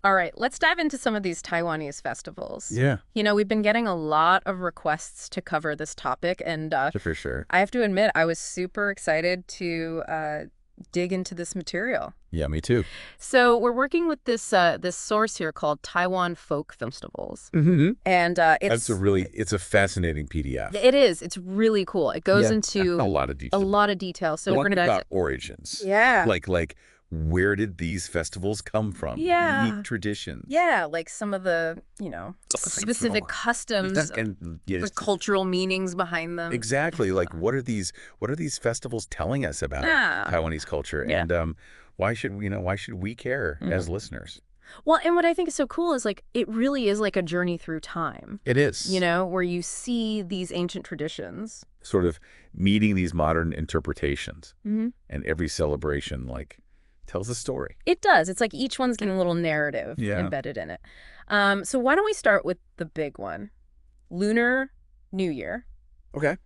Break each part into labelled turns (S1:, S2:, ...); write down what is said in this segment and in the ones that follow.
S1: All right, let's dive into some of these Taiwanese festivals.
S2: Yeah,
S1: We've been getting a lot of requests to cover this topic, and
S2: for sure.
S1: I have to admit, I was super excited to dig into this material.
S2: Yeah, me too.
S1: So we're working with this source here called Taiwan Folk Festivals,
S2: Mm-hmm.
S1: and
S2: It's a fascinating PDF.
S1: it is. It's really cool. It goes
S2: Yeah,
S1: into
S2: a lot of
S1: a
S2: detail.
S1: lot of detail. So we're
S2: Talk
S1: gonna
S2: about origins.
S1: yeah.
S2: Like where did these festivals come from?
S1: Yeah.
S2: Unique traditions.
S1: Yeah, like some of the, specific customs,
S2: And
S1: the cultural meanings behind them.
S2: exactly. Like what are these festivals telling us about
S1: Yeah.
S2: Taiwanese culture?
S1: Yeah.
S2: And why should we care as listeners?
S1: Well, and what I think is so cool is like it really is like a journey through time,
S2: It is.
S1: where you see these ancient traditions.
S2: Sort of meeting these modern interpretations.
S1: Mm-hmm.
S2: And every celebration tells a story.
S1: It does. It's like each one's getting a little narrative embedded in it. So why don't we start with the big one, Lunar New Year.
S2: Okay.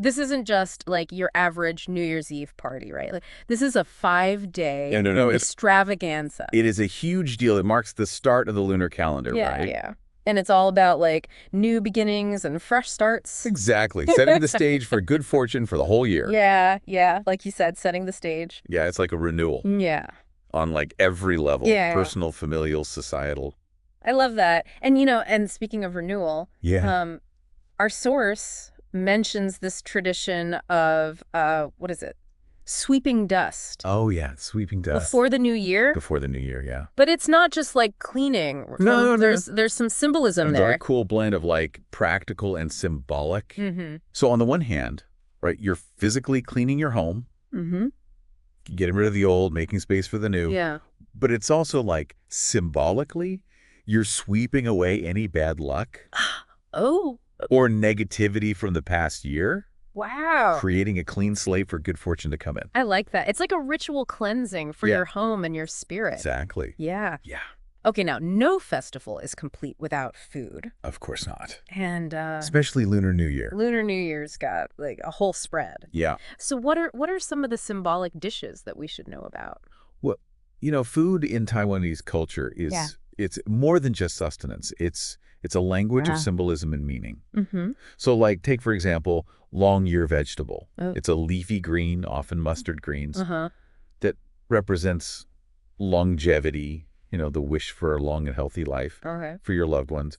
S1: This isn't just like your average New Year's Eve party, right? Like this is a 5-day
S2: No.
S1: extravaganza.
S2: It is a huge deal. It marks the start of the lunar calendar, right?
S1: Yeah. And it's all about like new beginnings and fresh starts.
S2: Exactly. Setting the stage for good fortune for the whole year.
S1: Yeah. Like you said, setting the stage.
S2: Yeah, it's like a renewal
S1: Yeah.
S2: on every level.
S1: Yeah.
S2: Personal, familial, societal.
S1: I love that. And, and speaking of renewal,
S2: Yeah.
S1: our source mentions this tradition of, what is it? Sweeping dust.
S2: Oh, yeah. Sweeping dust.
S1: Before the new year.
S2: Before the new year, yeah.
S1: But it's not just like cleaning.
S2: No.
S1: There's some symbolism
S2: A
S1: there.
S2: very cool blend of practical and symbolic.
S1: Mm-hmm.
S2: So on the one hand, right, you're physically cleaning your home, getting rid of the old, making space for the new.
S1: Yeah.
S2: But it's also symbolically, you're sweeping away any bad luck
S1: Oh,
S2: or negativity from the past year,
S1: wow.
S2: creating a clean slate for good fortune to come in.
S1: I like that. It's like a ritual cleansing for your home and your spirit.
S2: Exactly.
S1: Yeah.
S2: Yeah.
S1: Okay, now, no festival is complete without food.
S2: Of course not.
S1: And
S2: Especially Lunar New Year.
S1: Lunar New Year's got like a whole spread.
S2: Yeah.
S1: So what are some of the symbolic dishes that we should know about?
S2: Well, food in Taiwanese culture it's more than just sustenance. It's a language of symbolism and meaning.
S1: Mm-hmm.
S2: So take, for example, long year vegetable.
S1: Oh.
S2: It's a leafy green, often mustard greens,
S1: Uh-huh.
S2: that represents longevity, the wish for a long and healthy life
S1: Okay.
S2: for your loved ones.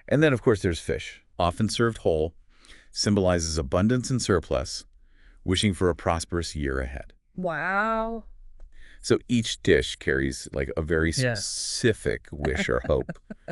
S2: And then, of course, there's fish, often served whole, symbolizes abundance and surplus, wishing for a prosperous year ahead.
S1: Wow.
S2: So each dish carries a very specific wish or hope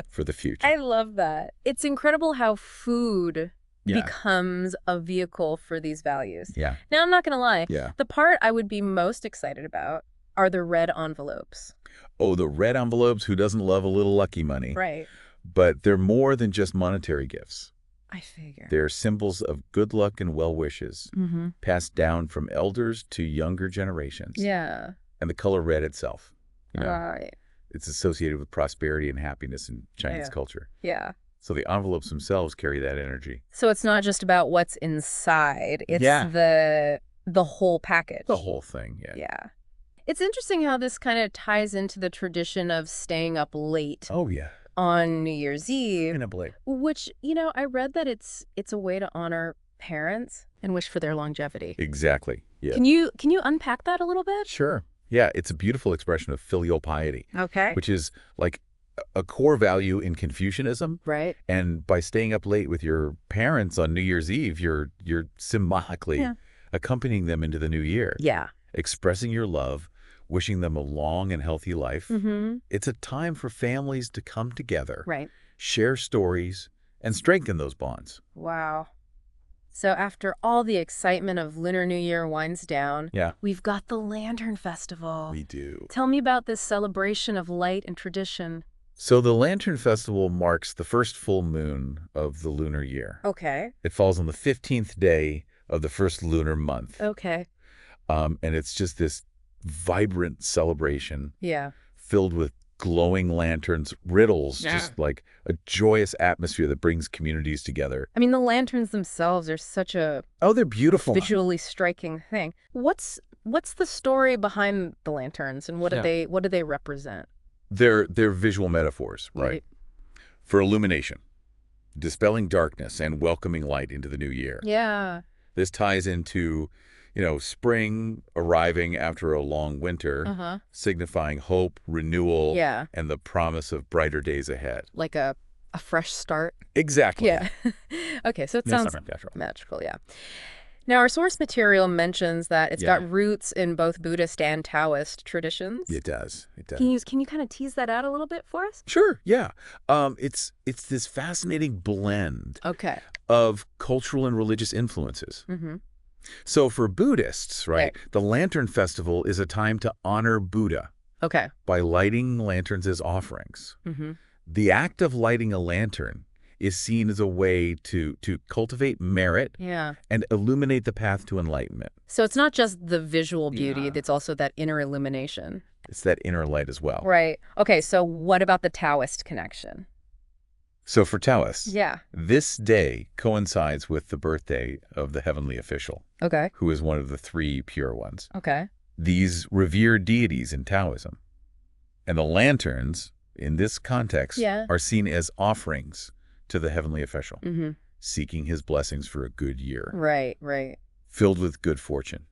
S2: for the future.
S1: I love that. It's incredible how food becomes a vehicle for these values.
S2: Yeah.
S1: Now, I'm not going to lie.
S2: Yeah.
S1: The part I would be most excited about are the red envelopes.
S2: Oh, the red envelopes, who doesn't love a little lucky money?
S1: Right.
S2: But they're more than just monetary gifts.
S1: I figure.
S2: They're symbols of good luck and well wishes,
S1: Mm-hmm.
S2: passed down from elders to younger generations.
S1: Yeah.
S2: And the color red itself,
S1: Right.
S2: it's associated with prosperity and happiness in Chinese culture.
S1: Yeah.
S2: So the envelopes themselves carry that energy.
S1: So it's not just about what's inside. It's the whole package.
S2: The whole thing, yeah.
S1: Yeah. It's interesting how this kind of ties into the tradition of staying up late
S2: Oh, yeah.
S1: on New Year's Eve,
S2: In a blade.
S1: which, I read that it's a way to honor parents and wish for their longevity.
S2: Exactly, yeah.
S1: Can you unpack that a little bit?
S2: Sure. Yeah, it's a beautiful expression of filial piety,
S1: Okay.
S2: which is a core value in Confucianism.
S1: Right.
S2: And by staying up late with your parents on New Year's Eve, you're symbolically accompanying them into the new year.
S1: Yeah.
S2: Expressing your love, wishing them a long and healthy life.
S1: Mm-hmm.
S2: It's a time for families to come together,
S1: Right.
S2: share stories, and strengthen those bonds.
S1: Wow. So after all the excitement of Lunar New Year winds down, we've got the Lantern Festival.
S2: We do.
S1: Tell me about this celebration of light and tradition.
S2: So the Lantern Festival marks the first full moon of the lunar year.
S1: Okay.
S2: It falls on the 15th day of the first lunar month.
S1: Okay.
S2: And it's just this vibrant celebration
S1: Yeah.
S2: filled with glowing lanterns, riddles, just like a joyous atmosphere that brings communities together.
S1: I mean, the lanterns themselves are such a
S2: They're beautiful.
S1: visually striking thing. What's the story behind the lanterns and what do they represent?
S2: They're visual metaphors, right? For illumination, dispelling darkness and welcoming light into the new year.
S1: Yeah.
S2: This ties into, spring arriving after a long winter, signifying hope, renewal, and the promise of brighter days ahead.
S1: Like a fresh start.
S2: Exactly.
S1: Yeah. Okay, so it sounds magical, yeah. Now, our source material mentions that it's got roots in both Buddhist and Taoist traditions.
S2: It does. It does.
S1: Can you kind of tease that out a little bit for us?
S2: Sure, yeah. It's this fascinating blend of cultural and religious influences. So for Buddhists, right, the Lantern Festival is a time to honor Buddha by lighting lanterns as offerings. The act of lighting a lantern is seen as a way to cultivate merit and illuminate the path to enlightenment.
S1: So it's not just the visual beauty, it's also that inner illumination.
S2: It's that inner light as well.
S1: Right. Okay, so what about the Taoist connection?
S2: So for Taoists, this day coincides with the birthday of the heavenly official, who is one of the 3 pure ones. These revered deities in Taoism. And the lanterns, in this context, are seen as offerings to the heavenly official, seeking his blessings for a good year.
S1: Right.
S2: Filled with good fortune.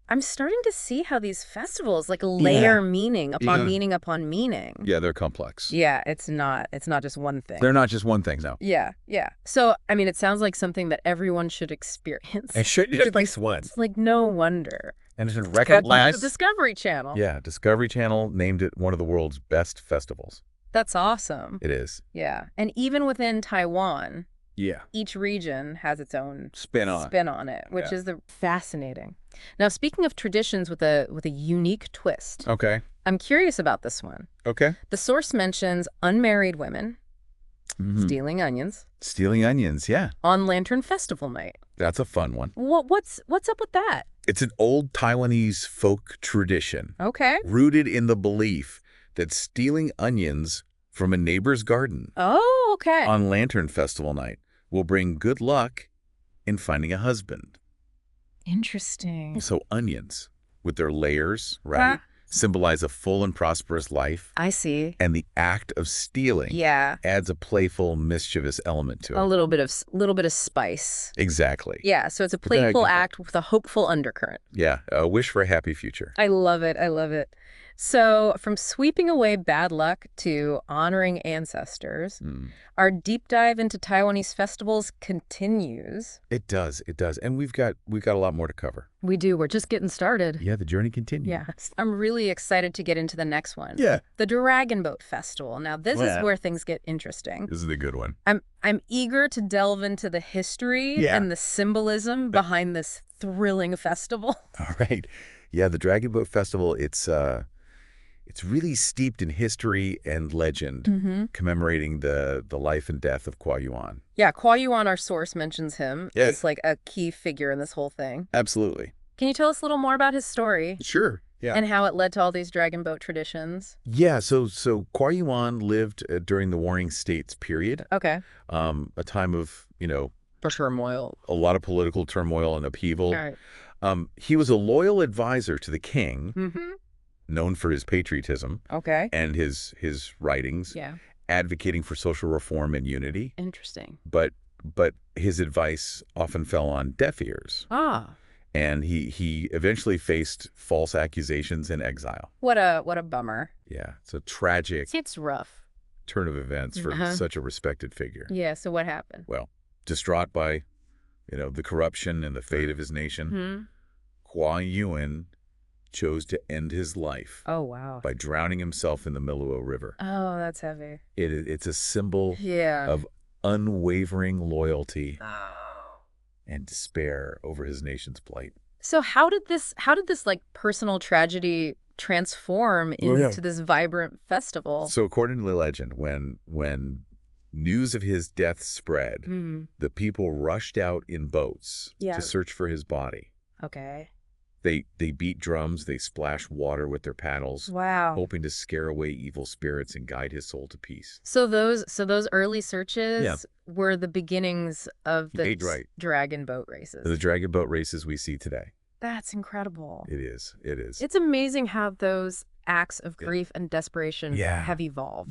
S1: I'm starting to see how these festivals layer meaning upon meaning upon meaning.
S2: Yeah, they're complex.
S1: Yeah, it's not just one thing.
S2: They're not just one thing, no.
S1: Yeah. So, I mean, it sounds like something that everyone should experience.
S2: It should, just like once.
S1: It's like, no wonder.
S2: And it's recognized.
S1: The Discovery Channel.
S2: Yeah, Discovery Channel named it one of the world's best festivals.
S1: That's awesome.
S2: It is.
S1: Yeah. And even within Taiwan, each region has its own spin on it, which is fascinating. Now, speaking of traditions with a unique twist. I'm curious about this one. The source mentions unmarried women stealing onions.
S2: Stealing onions, yeah.
S1: On Lantern Festival night.
S2: That's a fun one.
S1: What's up with that?
S2: It's an old Taiwanese folk tradition. Rooted in the belief that stealing onions from a neighbor's garden on Lantern Festival night will bring good luck in finding a husband.
S1: Interesting.
S2: So onions, with their layers, right, symbolize a full and prosperous life.
S1: I see.
S2: And the act of stealing adds a playful, mischievous element to it.
S1: A little bit of spice.
S2: Exactly.
S1: Yeah, so it's a playful act with a hopeful undercurrent.
S2: Yeah, a wish for a happy future.
S1: I love it. So from sweeping away bad luck to honoring ancestors, our deep dive into Taiwanese festivals continues.
S2: It does. And we've got a lot more to cover.
S1: We do. We're just getting started.
S2: Yeah, the journey continues.
S1: Yeah. I'm really excited to get into the next one.
S2: Yeah.
S1: The Dragon Boat Festival. Now, this is where things get interesting.
S2: This is the good one.
S1: I'm eager to delve into the history and the symbolism behind this thrilling festival.
S2: All right. Yeah, the Dragon Boat Festival, it's really steeped in history and legend, commemorating the life and death of Kuo Yuan.
S1: Yeah, Kuo Yuan, our source, mentions him as like a key figure in this whole thing.
S2: Absolutely.
S1: Can you tell us a little more about his story?
S2: Sure, yeah.
S1: And how it led to all these dragon boat traditions?
S2: Yeah, so Kuo Yuan lived during the Warring States period.
S1: A
S2: time of,
S1: turmoil.
S2: A lot of political turmoil and upheaval. All right. He was a loyal advisor to the king, known for his patriotism and his writings, advocating for social reform and unity.
S1: Interesting.
S2: But his advice often fell on deaf ears. And he eventually faced false accusations and exile.
S1: What a bummer.
S2: Yeah, it's a tragic
S1: it's rough
S2: turn of events for such a respected figure.
S1: Yeah, so what happened?
S2: Well, distraught by the corruption and the fate of his nation, Kuo Yuan chose to end his life.
S1: Oh, wow.
S2: By drowning himself in the Miluo River.
S1: Oh, that's heavy.
S2: It's a symbol of unwavering loyalty and despair over his nation's plight.
S1: So how did this like personal tragedy transform into this vibrant festival?
S2: So according to the legend, when news of his death spread, the people rushed out in boats to search for his body. They beat drums, they splashed water with their paddles, hoping to scare away evil spirits and guide his soul to peace.
S1: So those early searches were the beginnings of the dragon boat races.
S2: The dragon boat races we see today.
S1: That's incredible.
S2: It is.
S1: It's amazing how those acts of grief and desperation have evolved.